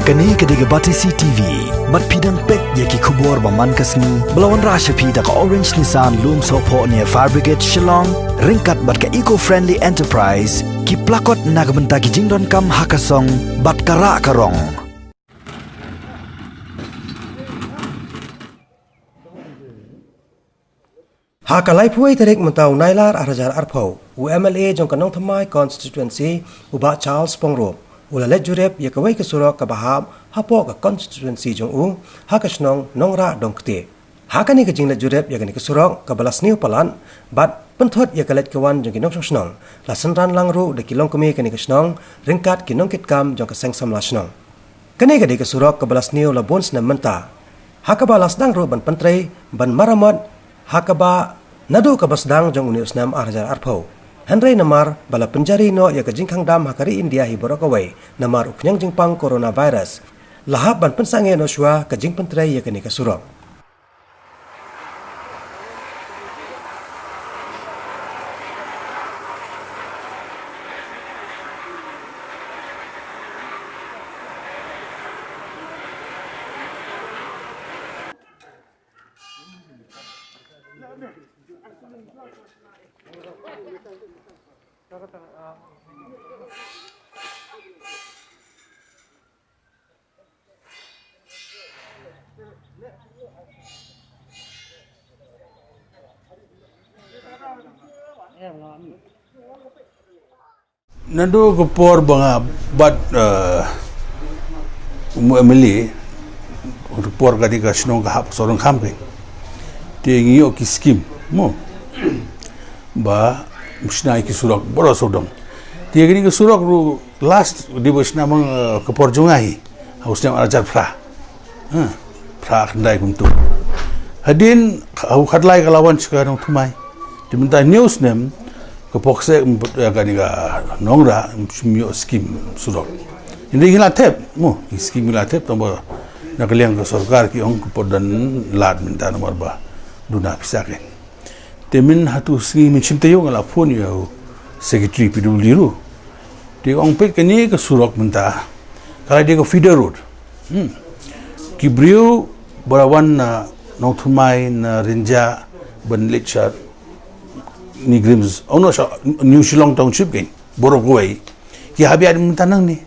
Kani kediga batisi TV, mat pidang pek yaki kubur baman kasni, belawan rasha pida ka orange Nissan loom sopo near Fire Brigade Shillong, ringkat bat ka eco-friendly enterprise, ki plakot nagbenta ki jingdon kam hakasong, bat kara karong. Hakalai puai tarik mentau nailar arajar arpau, UMLA jong kanong thamai constituency, uba Charles Pyngrope. Ula Leit Jurip ya kawai ke Surok ke Bahab hapo ke constituency jong u haka Shnong Nongrah dong kete. Haka ni ke jing Leit Jurip ya ke Surok ke balas niu palan bat pentot ya ke Leit kawan jong kinong Shnong la senran langru de kilong kemi ke ni ke Shnong ringkat kinong kit kam jong ke sengsam la Shnong. Kani ke Surok ke balas niu la bons na menta. Haka balas dang ru ban pentrei ban maramot haka ba nadu ke basdang jong unius nam arjar arpau. Henry namar bala penjari no ya ke jingkang dam hakari India hi borokawai namar uknyang jingpang coronavirus lahap ban pensange no shwa ke jing pentrai ya ke ni ke Surok. Nado kepor banga bat umeli kepor kadi ka Shnong ka sorong kampe tingi o ki skim mo ba musnai ki Surok boros odong dia gini ke Surok ru last di bosna mang kepor jungai hausnya ajar pra kendai kuntu hadin au khadlai kalawan sekarang tumai diminta news nem kepokse kani ka Nongrah mio skim Surok ini hila tep mo skim hila tep tombo nakaliang ke sarkar ki ong kepodan lat minta nomor ba duna pisaken temin hatu sgi min chimtayo ngala phone yo secretary PWD ru di ong pek kani ke Surok minta kala dia ke feeder road ki brio barawan na nongthumai na rinja ban lecture ni grims ono new Shillong township gain borokoi ki habi ad mentanang ni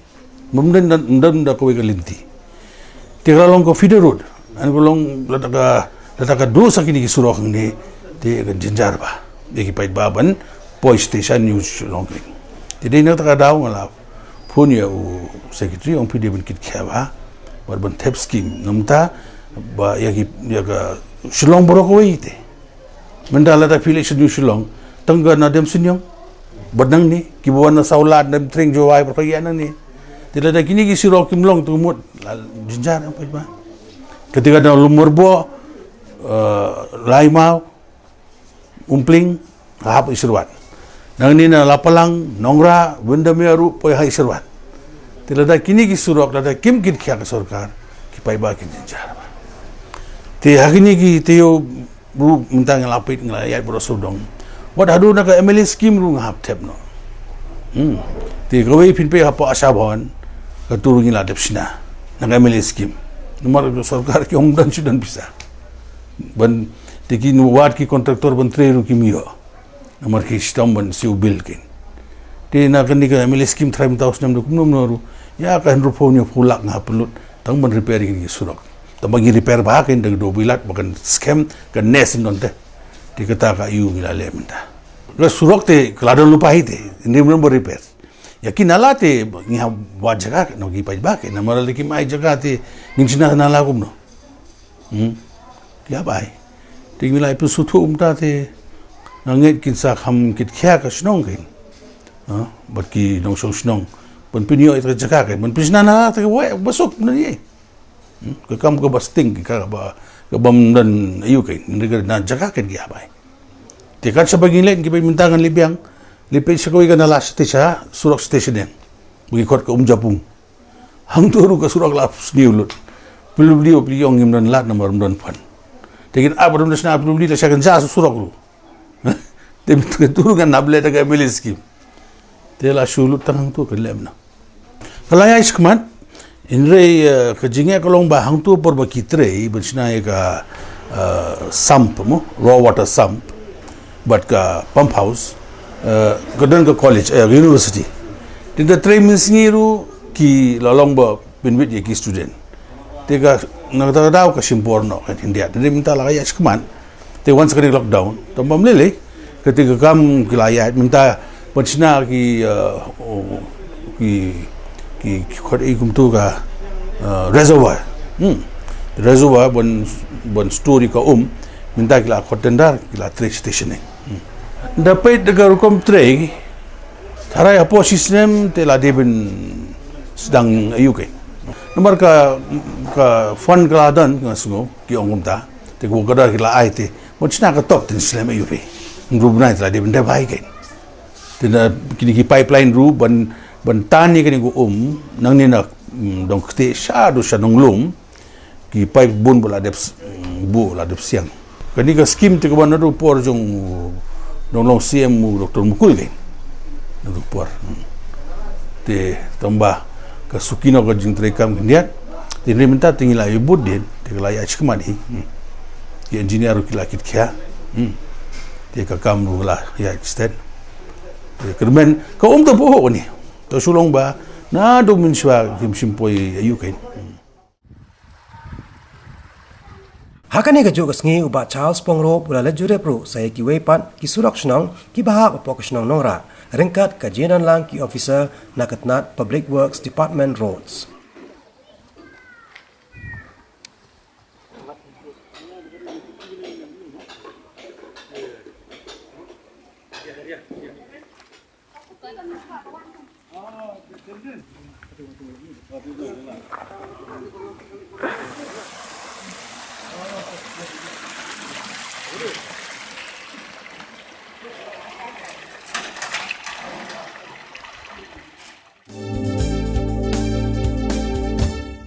mumdan da koi kalinti tigralong ko feeder road an golong lataka do sakini ki Surok ni te kan jinjar ba ki pait baban police station new Shillong gain ti na taka daw ngala punya secretary on pd ban kit khawa barban thep scheme namta ba ya ka Shillong borokoi te mandala ta affiliation new Shillong tangga na dem sinyong badang ni kibuan na saulat na tring jowai perkayaan ni tidak ada kini ki Surok kimlong tumut jinjar apa ba ketika ada lumurbo laimau umpling hap isirwat nang ni na lapalang Nongrah benda meru poi hai isirwat tidak ada kini ki Surok ada kim kit kya ke sarkar ki pai ba kin jinjar ba te hakini ki teo ru mentang lapit ngelayat borosodong what hadu na ka MLA scheme ru ngap tep no ti gawai pinpe hapo asa bhon ka turungi la depsina na MLA scheme nomor sarkar ki omdan sudan bisa ban ti ki nuwat ki kontraktor ban tre ru ki mio nomor ki stom ban siu bill kin ti na kan ni ka MLA scheme 3000 nam kum no ru ya ka ru phone phulak ngapulut tang ban repairing ki Surok tambagi repair ba kin dag do bilat bakan scam ka nesin donte di kata ka yu ngilale minta ga Surok te kladon lupa hite ni number repair yakin ala te ngiha wa jaga no gi pai ba ke na mara leki mai jaga te ningchina na la kum no ya bai te ngilai pu suthu umta te nganget kin sa kham kit khya ka Shnong kin bat ki nong Shnong pun pinyo ita jaga ke mun pisna na te wa basuk na ni ke kam ko basting ka ba bam dan ayu kain negara na jaga kan dia bai tekat sabagin lain ki mintangan libyang lipay sa kawai ka na last station Surok station yan magikot ka Japung hang turu ka Surok laps niulot pilubli o piliyong imdan lat na maramdan pan tekin abaram na sina pilubli la siya kan sa Surok ru tekin turu ka nable ta ka MLA scheme tela sulut tangang tu kan lem na kalaya iskman Inre kejingnya kalau bahang tu por bakitre bersina ka sump mo raw water sump but ka pump house kedan ke college university. Tidak training sengiru ki lalong ba pinwit ye ki student. Tega nagtadaw ka simporno at India. Tidak minta lagi askeman. Te once kali lockdown, tambam lele ketika kam kilayat minta bersina ki khot ikum tu ka reservoir reservoir bon story ka minta kila khot tendar kila train station ni dapat degar kom train tarai apo system te la deben sedang UK nomor ka fund gladan ngasungo ki ongum ta te ko gadar kila IT bon sina ka top tin slam UP rubnai la deben de bai ke tina kini ki pipeline ru ban tani kini ko nang ni na dong kte sha do sha nong lum ki pipe bun bola dep bu la dep siang kani ka scheme te ko ban do por jong dong long CM Dr. Mukul ke do por te tamba ka sukino ka jing tre kam niat te ni minta tingila ibud din te la ya chkmani ki engineer ki la kit kya te ka kam ru la ya extend kermen ka to po ni to Shillong ba na do min shwa kim shimpoi UK Hakane ka jogas ngi uba Charles Pyngrope ula le Jurip ru saya ki weipan ki Surok Shnong ki bahak upo ka Shnong Nongrah ringkat ka jenan lang ki officer nakatnat Public Works Department Roads.